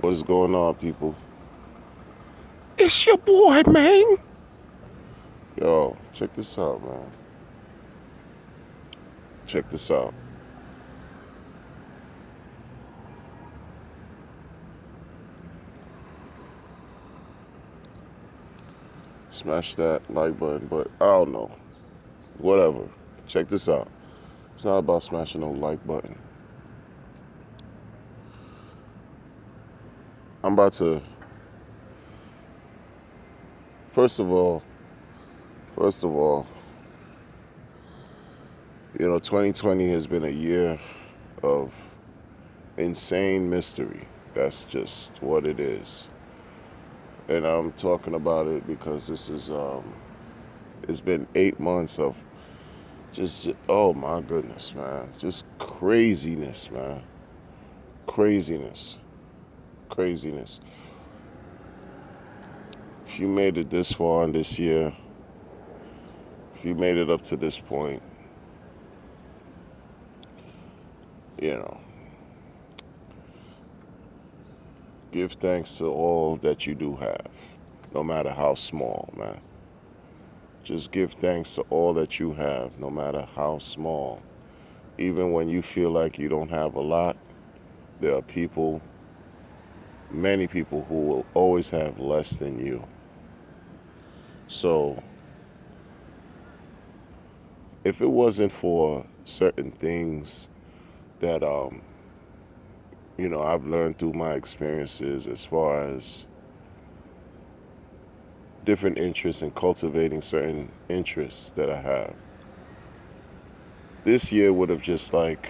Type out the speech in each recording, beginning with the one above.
What's going on, people? It's your boy, man. Yo, check this out, man. Check this out. Smash that like button, but I don't know. Whatever. Check this out. It's not about smashing no like button. I'm about to, first of all, first of all, 2020 has been a year of insane mystery. That's just what it is. And I'm talking about it because it's been 8 months of oh my goodness, man. Just craziness, man. Craziness. Craziness. If you made it this far in this year, if you made it up to this point, you know, give thanks to all that you do have, no matter how small, man. Just give thanks to all that you have, no matter how small. Even when you feel like you don't have a lot, there are people, many people, who will always have less than you. So, if it wasn't for certain things that I've learned through my experiences, as far as different interests and cultivating certain interests that I have, this year would have just like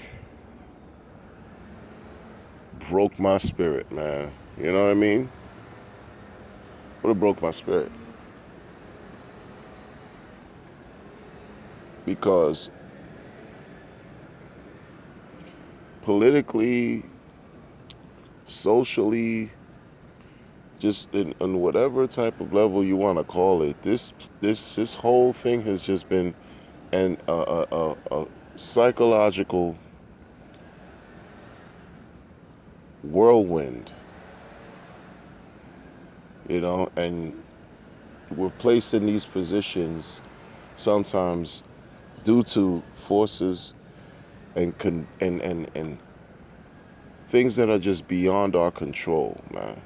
broke my spirit, man. You know what I mean? Would have broke my spirit. Because politically, socially, just in whatever type of level you want to call it, this whole thing has just been a psychological whirlwind, and we're placed in these positions sometimes due to forces and things that are just beyond our control, man.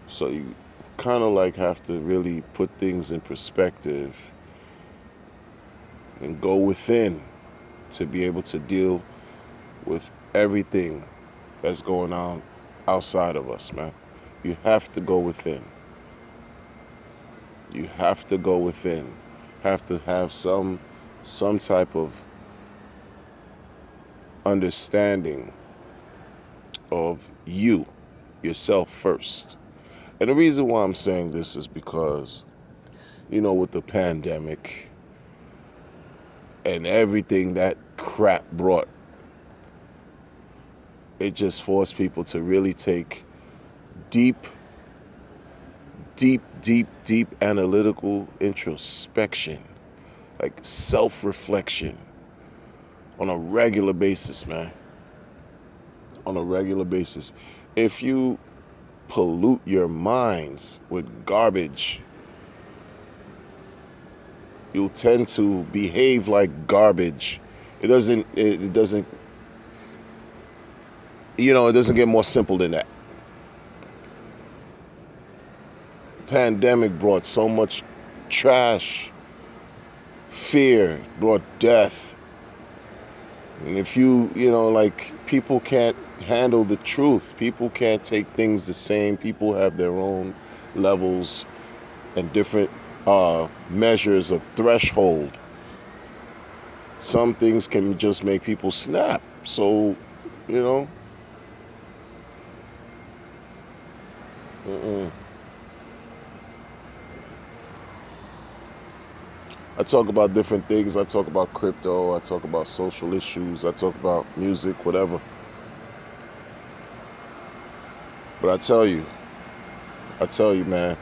So you kind of like have to really put things in perspective and go within to be able to deal with everything that's going on outside of us, man. You have to go within. You have to go within. Have to have some type of understanding of yourself first. And the reason why I'm saying this is because, with the pandemic and everything that crap brought, it just forced people to really take deep, deep, deep, deep analytical introspection, like self-reflection on a regular basis, man. On a regular basis. If you pollute your minds with garbage, you'll tend to behave like garbage. It doesn't get more simple than that. Pandemic brought so much trash, fear, brought death. And if like, people can't handle the truth. People can't take things the same. People have their own levels and different measures of threshold. Some things can just make people snap. So, you know, mm-mm. I talk about different things. I talk about crypto. I talk about social issues. I talk about music, whatever. But I tell you, man,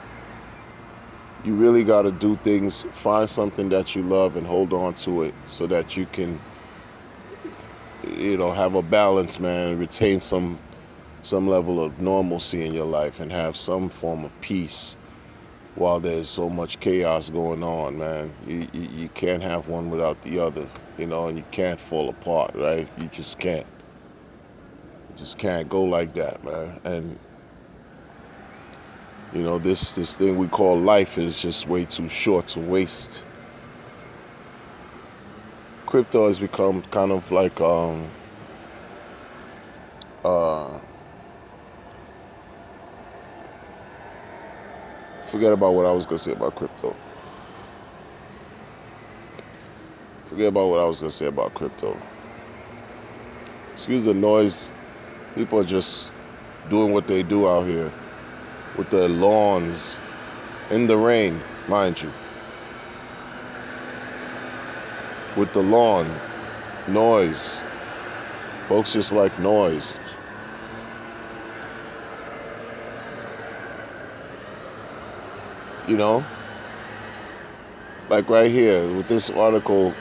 you really got to do things, find something that you love and hold on to it so that you can, have a balance, man, and retain some level of normalcy in your life and have some form of peace while there's so much chaos going on, man. You can't have one without the other, and you can't fall apart, right? You just can't. You just can't go like that, man. And this thing we call life is just way too short to waste. Crypto has become kind of like forget about what I was gonna say about crypto. Forget about what I was gonna say about crypto. Excuse the noise. People are just doing what they do out here with their lawns in the rain, mind you. With the lawn, noise. Folks just like noise. Like right here with this article,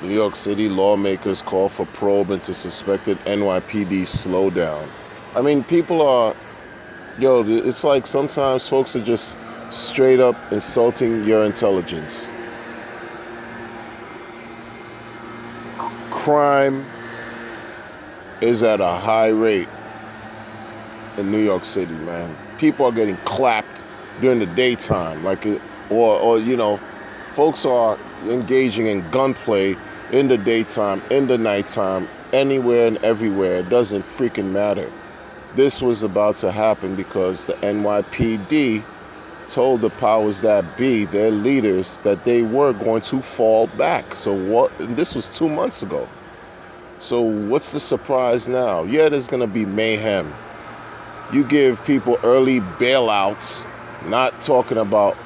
New York City lawmakers call for probe into suspected NYPD slowdown. I mean, people are, it's like sometimes folks are just straight up insulting your intelligence. Crime is at a high rate in New York City, man. People are getting clapped during the daytime, or folks are engaging in gunplay in the daytime, in the nighttime, anywhere and everywhere. It doesn't freaking matter. This was about to happen because the NYPD told the powers that be, their leaders, that they were going to fall back. So what? And this was 2 months ago. So what's the surprise now? Yeah, there's going to be mayhem. You give people early bailouts, not talking about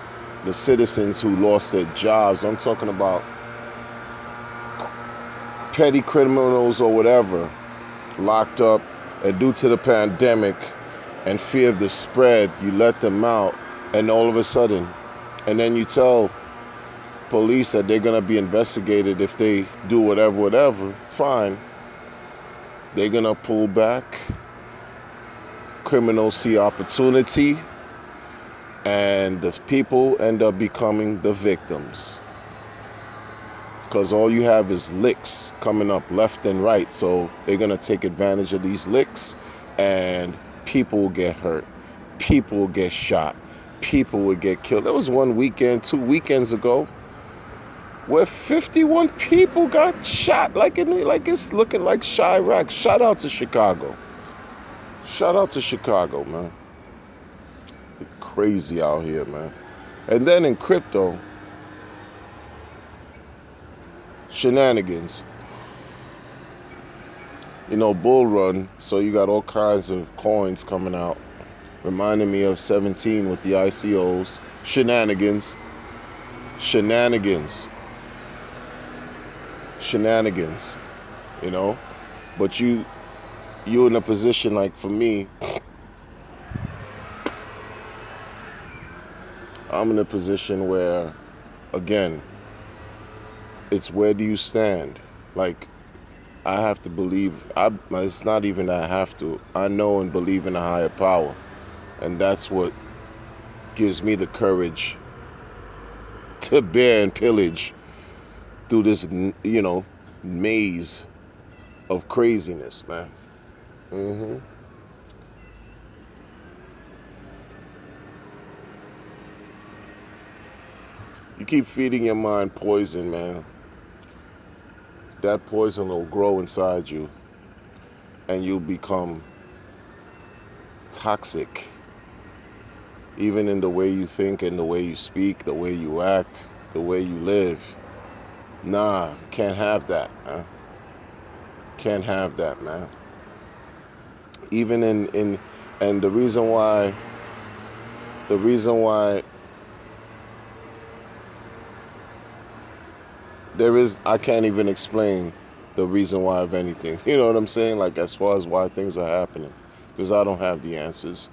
the citizens who lost their jobs. I'm talking about petty criminals or whatever locked up, and due to the pandemic and fear of the spread, you let them out, and all of a sudden, and then you tell police that they're going to be investigated if they do whatever, fine. They're going to pull back. Criminals see opportunity, and the people end up becoming the victims. Because all you have is licks coming up left and right. So they're going to take advantage of these licks, and people will get hurt. People will get shot. People will get killed. There was one weekend, 2 weekends ago, where 51 people got shot. Like it's looking like Chirac. Shout out to Chicago. Shout out to Chicago, man. Crazy out here, man. And then in crypto, shenanigans. Bull run, so you got all kinds of coins coming out. Reminding me of 17 with the ICOs. Shenanigans. But you in a position, like for me, I'm in a position where, again, it's where do you stand? Like, I have to believe, it's not even that I have to, I know and believe in a higher power. And that's what gives me the courage to bear and pillage through this, maze of craziness, man. You keep feeding your mind poison, man. That poison will grow inside you, and you'll become toxic, even in the way you think and the way you speak, the way you act, the way you live. Nah, can't have that, man. Can't have that, man. Even and the reason why I can't even explain the reason why of anything. You know what I'm saying? Like, as far as why things are happening. Because I don't have the answers.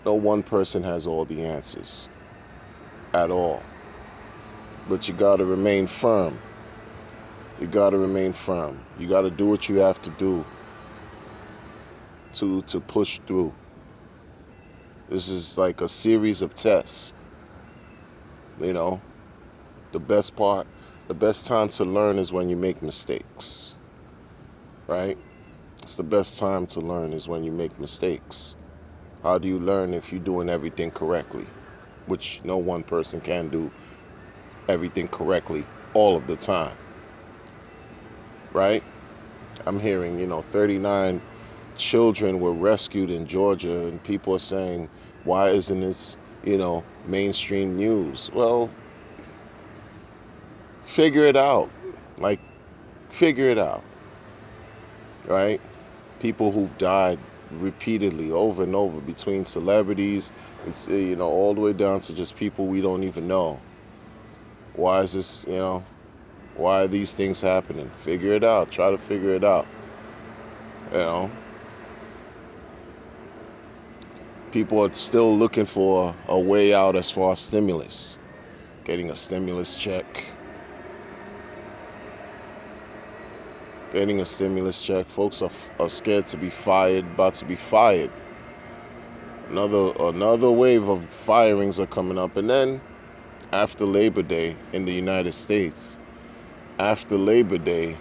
No one person has all the answers. At all. But you gotta remain firm. You gotta remain firm. You gotta do what you have to do. to push through. This is like a series of tests. You know, the best part, the best time to learn is when you make mistakes, right? It's the best time to learn is when you make mistakes. How do you learn if you're doing everything correctly? Which no one person can do everything correctly all of the time, right? I'm hearing, 39 children were rescued in Georgia, and people are saying, why isn't this, mainstream news? Well, figure it out. Like, figure it out, right? People who've died repeatedly over and over between celebrities, it's, all the way down to just people we don't even know. Why is this, why are these things happening? Figure it out. Try to figure it out. People are still looking for a way out as far as stimulus, getting a stimulus check. Folks are scared to be fired, about to be fired. Another wave of firings are coming up. And then after Labor Day in the United States, after Labor Day,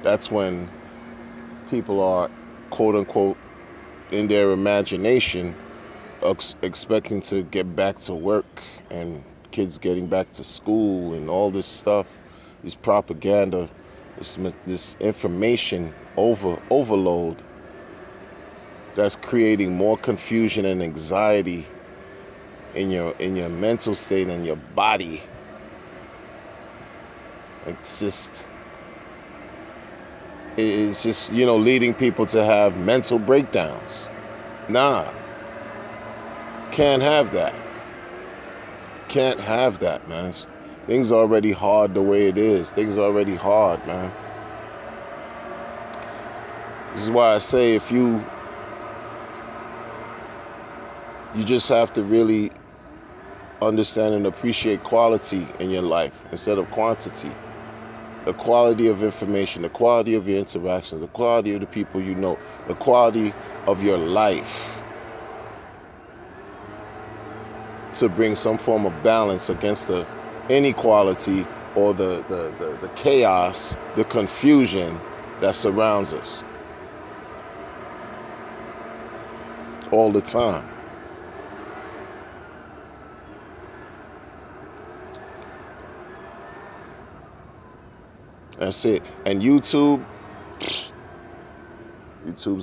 that's when people are, quote unquote, in their imagination, expecting to get back to work, and kids getting back to school and all this stuff, this propaganda, this information overload that's creating more confusion and anxiety in your mental state and your body. It's just leading people to have mental breakdowns. Nah, can't have that. Can't have that, man. Things are already hard the way it is. Things are already hard, man. This is why I say if you just have to really understand and appreciate quality in your life instead of quantity. The quality of information, the quality of your interactions, the quality of the people you know, the quality of your life, to bring some form of balance against the inequality or the chaos, the confusion that surrounds us all the time. That's it. And YouTube's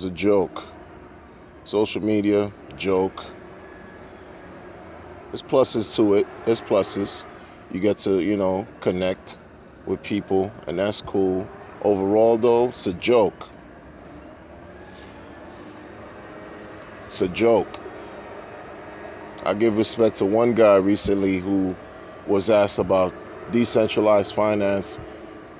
a joke. Social media, joke. There's pluses to it. There's pluses. You get to, connect with people, and that's cool. Overall, though, it's a joke. It's a joke. I give respect to one guy recently who was asked about decentralized finance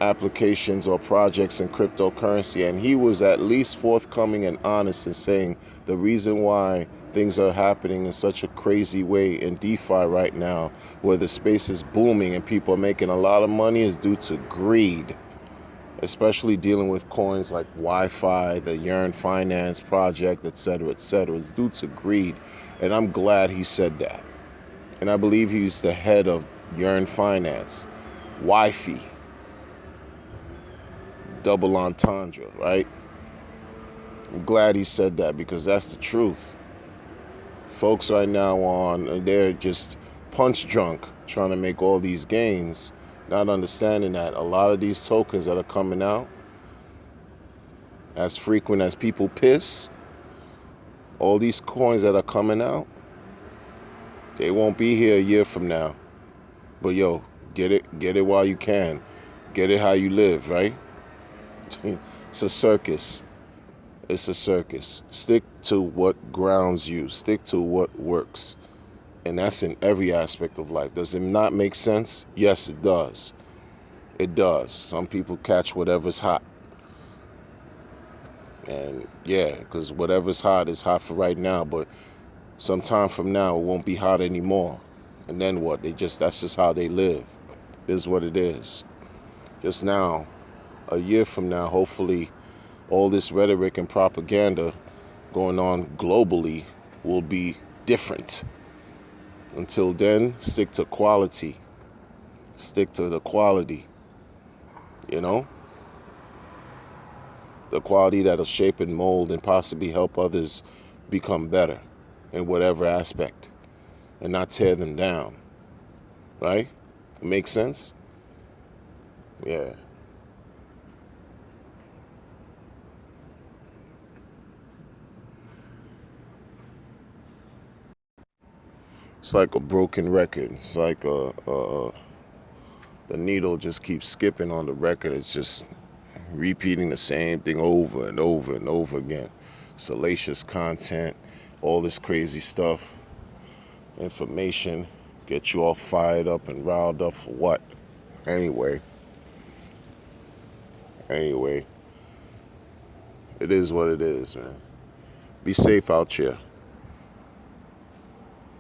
applications or projects in cryptocurrency, and he was at least forthcoming and honest in saying the reason why things are happening in such a crazy way in DeFi right now, where the space is booming and people are making a lot of money, is due to greed, especially dealing with coins like Wi-Fi, the Yearn Finance project, etc., etc. It's due to greed, and I'm glad he said that. And I believe he's the head of Yearn Finance, Wi-Fi. Double entendre, right? I'm glad he said that, because that's the truth. Folks right now they're just punch drunk trying to make all these gains, not understanding that a lot of these tokens that are coming out, as frequent as people piss, all these coins that are coming out, they won't be here a year from now. But get it while you can. Get it how you live, right? It's a circus. It's a circus. Stick to what grounds you. Stick to what works. And that's in every aspect of life. Does it not make sense? Yes, it does. It does. Some people catch whatever's hot. And because whatever's hot is hot for right now, but sometime from now it won't be hot anymore. And then what? That's just how they live. It is what it is. Just now, a year from now, hopefully all this rhetoric and propaganda going on globally will be different. Until then, stick to quality. Stick to the quality, you know? The quality that'll shape and mold and possibly help others become better in whatever aspect and not tear them down. Right? Makes sense? Yeah. It's like a broken record. It's like the needle just keeps skipping on the record. It's just repeating the same thing over and over and over again. Salacious content, all this crazy stuff, information, get you all fired up and riled up for what? Anyway, anyway, it is what it is, man. Be safe out here.